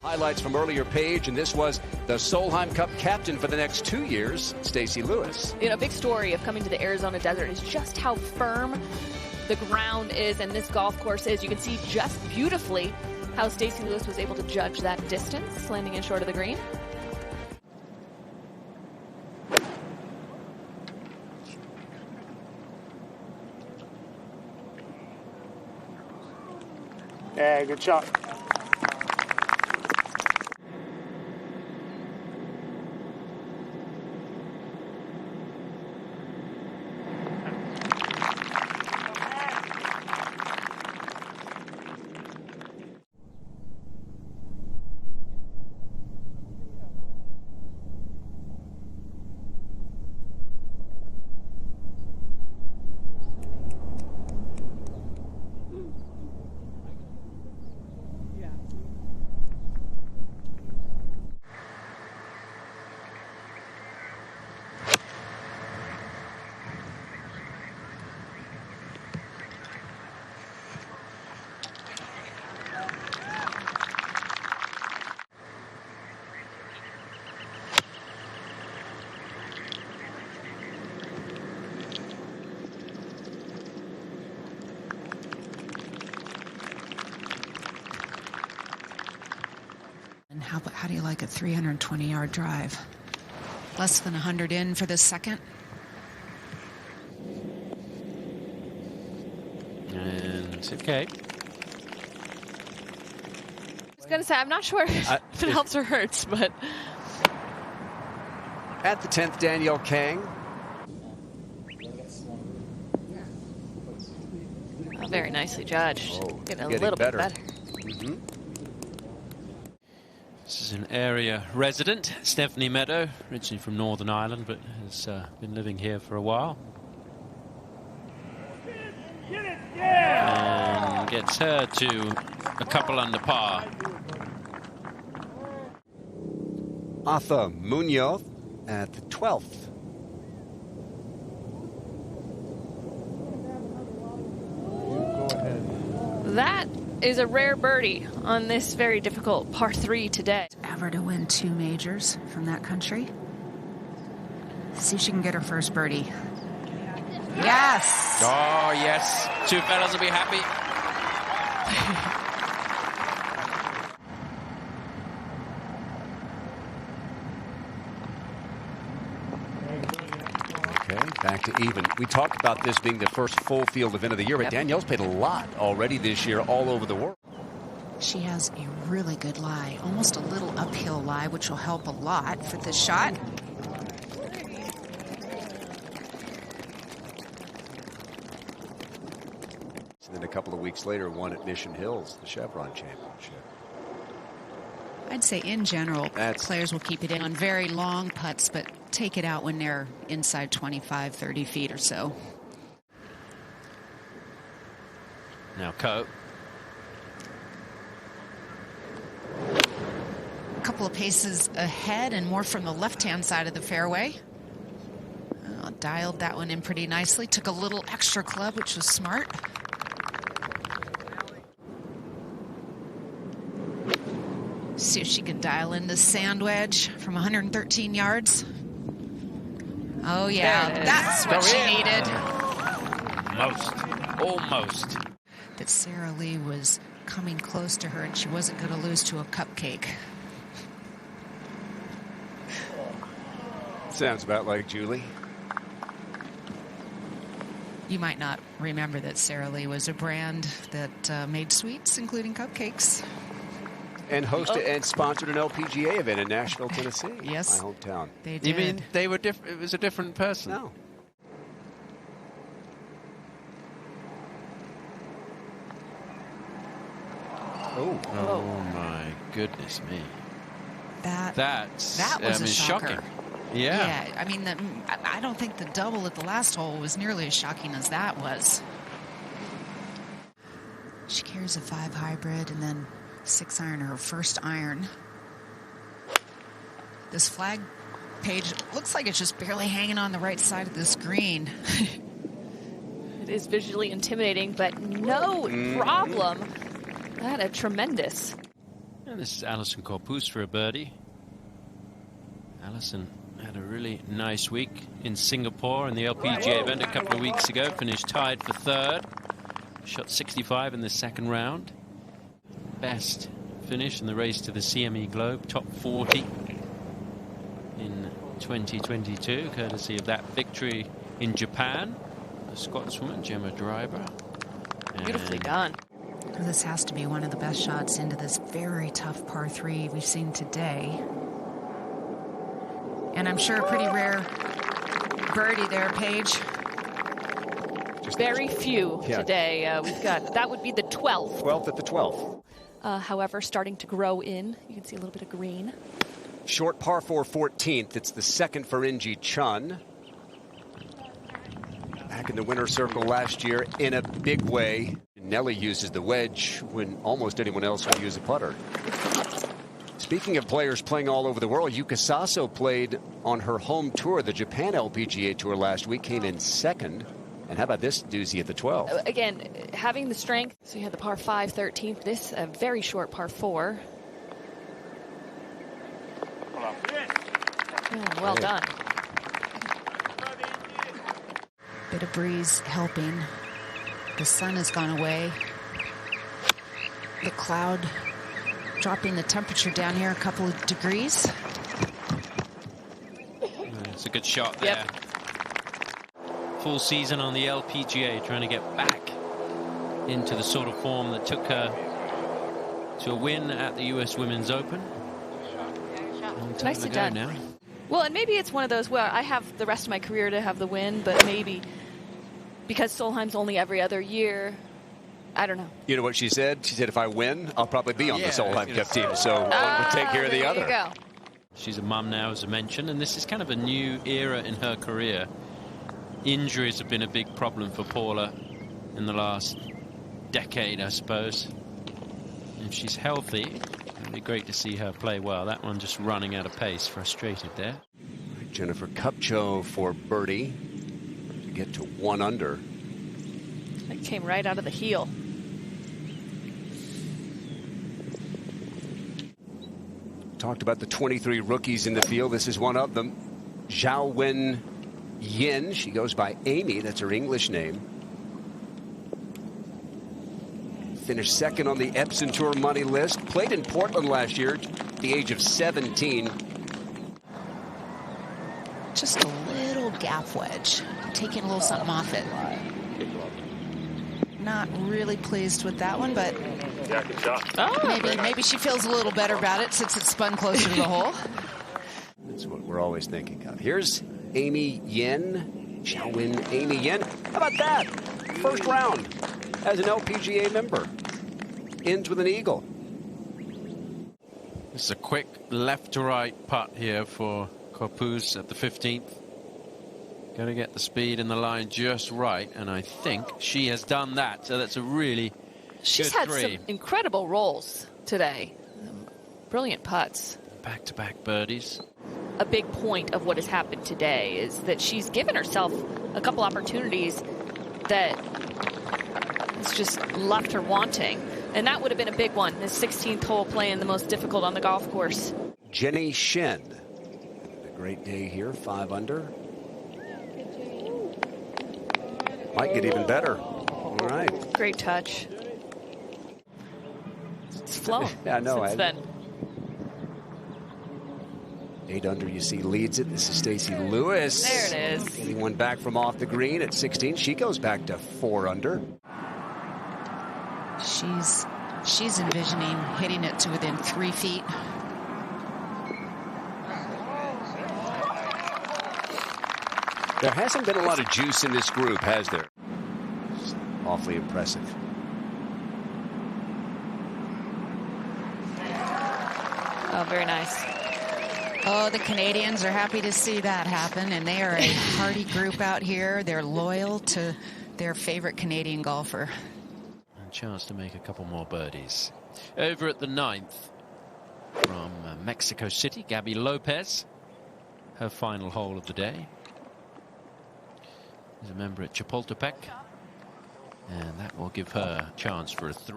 Highlights from earlier page, and this was the Solheim Cup captain for the next 2 years, Stacey Lewis. You know, a big story of coming to the Arizona desert is just how firm the ground is and this golf course is. You can see just beautifully how Stacey Lewis was able to judge that distance, landing in short of the green. Yeah, good shot. How do you like a 320-yard drive? Less than 100 in for this second. And it's okay. I was going to say, I'm not sure if it helps or hurts, but... At the 10th, Danielle Kang. Oh, very nicely judged. Getting a little bit better. Mm-hmm. This is an area resident, Stephanie Meadow, originally from Northern Ireland, but has been living here for a while. And gets her to a couple under par. Arthur Munoz at the 12th. That is a rare birdie on this very difficult par 3 today. Ever to win 2 majors from that country. See if she can get her first birdie. Yes! Oh, yes. 2 fellas will be happy. Okay, back to even. We talked about this being the first full field event of the year, but Danielle's played a lot already this year all over the world. She has a really good lie, almost a little uphill lie, which will help a lot for this shot. And then a couple of weeks later, won at Mission Hills, the Chevron Championship. I'd say in general, players will keep it in on very long putts, but take it out when they're inside 25, 30 feet or so. Now Coe. A couple of paces ahead and more from the left-hand side of the fairway. Dialed that one in pretty nicely. Took a little extra club, which was smart. See if she can dial in this sand wedge from 113 yards. Oh, yeah, that's what she needed. Almost. That Sarah Lee was coming close to her and she wasn't going to lose to a cupcake. Sounds about like Julie. You might not remember that Sarah Lee was a brand that made sweets, including cupcakes. And hosted and sponsored an LPGA event in Nashville, Tennessee. Yes. My hometown. They did. You mean they were different? It was a different person? No. Oh my goodness me. That was a shocker. Shocking. Yeah. I mean, I don't think the double at the last hole was nearly as shocking as that was. She carries a 5 hybrid and then 6 iron, her first iron. This flag page looks like it's just barely hanging on the right side of the screen. It is visually intimidating, but no problem. That a tremendous. And this is Alison Corpus for a birdie. Alison had a really nice week in Singapore in the LPGA event a couple of weeks ago. Finished tied for third. Shot 65 in the second round. Best finish in the race to the CME Globe. Top 40 in 2022, courtesy of that victory in Japan. The Scotswoman, Gemma Driver. Beautifully done. This has to be one of the best shots into this very tough par 3 we've seen today. And I'm sure a pretty rare birdie there, Paige. Very few today. We've got, that would be the 12th. 12th at the 12th. However, starting to grow in. You can see a little bit of green. Short par 4 14th. It's the second for In-Gee Chun. Back in the winner's circle last year in a big way. Nelly uses the wedge when almost anyone else would use a putter. Speaking of players playing all over the world, Yuka Saso played on her home tour, the Japan LPGA Tour last week, came in second. And how about this doozy at the 12th? Again, having the strength. So you had the par 5 13th. This a very short par 4. Oh, well done. Bit of breeze helping. The sun has gone away. The cloud dropping the temperature down here a couple of degrees. It's a good shot there. Yep. Full season on the LPGA, trying to get back into the sort of form that took her to a win at the US Women's Open. Nicely done. Now. Well, and maybe it's one of those, well, I have the rest of my career to have the win, but maybe because Solheim's only every other year, I don't know. You know what she said? She said, if I win, I'll probably be on the Solheim Cup team. So one will take care of the other. There you go. She's a mum now, as I mentioned, and this is kind of a new era in her career. Injuries have been a big problem for Paula in the last decade, I suppose. If she's healthy, it'd be great to see her play well. That one just running out of pace, frustrated there. Jennifer Kupcho for birdie to get to 1 under. It came right out of the heel. Talked about the 23 rookies in the field. This is one of them. Zhao Wen Yin. She goes by Amy. That's her English name. Finished second on the Epson Tour money list. Played in Portland last year at the age of 17. Just a little gap wedge. Taking a little something off it. Not really pleased with that one, but Yeah, good shot. maybe she feels a little better about it since it spun closer to the hole. That's what we're always thinking of. Here's Amy Yin. Zhao Wen Amy Yin. How about that? First round as an LPGA member. Ends with an eagle. This is a quick left to right putt here for Corpus at the 15th. Got to get the speed and the line just right, and I think she has done that. So that's a really She's good had three. some incredible rolls today. Brilliant putts. Back-to-back birdies. A big point of what has happened today is that she's given herself a couple opportunities that has just left her wanting. And that would have been a big one. The 16th hole playing the most difficult on the golf course. Jenny Shen. A great day here, 5 under. Might get even better. All right. Great touch. It's flown Yeah, I know. since then. 8 under, you see, leads it. This is Stacey Lewis. There it is. Getting one back from off the green at 16. She goes back to 4 under. She's envisioning hitting it to within 3 feet. There hasn't been a lot of juice in this group, has there? It's awfully impressive. Oh, very nice. Oh, the Canadians are happy to see that happen, and they are a party group out here. They're loyal to their favorite Canadian golfer. A chance to make a couple more birdies. Over at the 9th from Mexico City, Gabby Lopez. Her final hole of the day. Is a member at Chapultepec. And that will give her a chance for a 3.